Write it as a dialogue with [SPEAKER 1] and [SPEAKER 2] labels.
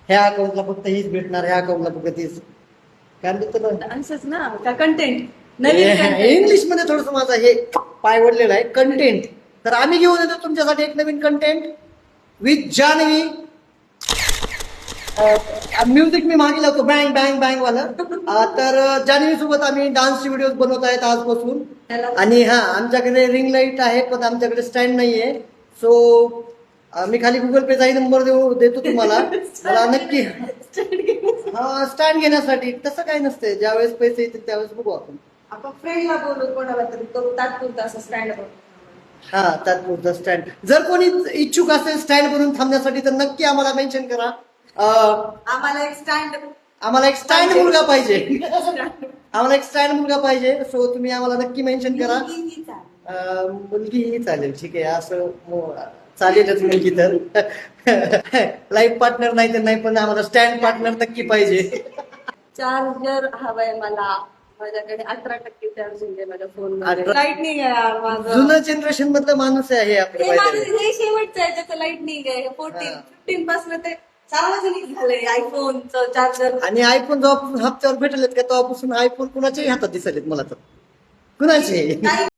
[SPEAKER 1] ह्या अकाउंटला फक्त हीच भेटणार, ह्या अकाउंटला फक्त तीच. काय म्हणतो तुला
[SPEAKER 2] डान्सच ना का कंटेंट नवीन content.
[SPEAKER 1] इंग्लिश मध्ये थोडस माझं हे पायवडलेलं आहे कंटेंट. तर आम्ही घेऊन येतो तुमच्यासाठी एक नवीन कंटेंट विथ जान्हवी. म्युझिक मी मागे लावतो बँग बँग बँग वाला. तर जान्हवी सोबत आम्ही डान्सचे व्हिडिओ बनवत आहेत आजपासून. आणि हा आमच्याकडे रिंग लाईट आहे पण आमच्याकडे स्टँड नाहीये. सो मी खाली गुगल पेचा नंबर देतो तुम्हाला. मला नक्की हा स्टँड घेण्यासाठी तसं काही नसतंय, ज्यावेळेस पैसे येतील त्यावेळेस बघू आपण.
[SPEAKER 2] आपण फ्रेंडला बोलू कोणाला तरी तो तात्पुरता असं स्टँड
[SPEAKER 1] हा तात्पुरतं स्टँड. जर कोणी इच्छुक असेल स्टँड बनवून थांबण्यासाठी तर नक्की आम्हाला मेन्शन करा.
[SPEAKER 2] आम्हाला एक स्टँड
[SPEAKER 1] आम्हाला एक स्टँड मुलगा पाहिजे. आम्हाला एक स्टँड मुलगा पाहिजे. सो तुम्ही आम्हाला नक्की मेन्शन करा. मुलगी ही चालेल, ठीक आहे. असं चालेलच मुलगी तर. लाईफ पार्टनर नाही तर नाही पण आम्हाला स्टँड पार्टनर नक्की पाहिजे.
[SPEAKER 2] चार्जर हवंय मला. माझ्याकडे 18% चार्जिंग आहे माझ्या फोन मध्ये.
[SPEAKER 1] 18?
[SPEAKER 2] लाईट नाही आहे यार माझं.
[SPEAKER 1] जुनं जनरेशन मधलं माणूस आहे आपलं.
[SPEAKER 2] हे माझं हे शेवटचं आहे त्याचं लाईट नाही आहे. 15 पासून ते सार्वजनिक झालंय आयफोनचं चार्जर.
[SPEAKER 1] आणि आयफोन जेव्हा हप्त्यावर भेटलेत का तेव्हापासून आयफोन कुणाच्याही हातात दिसलेत मला तर. कुणाचे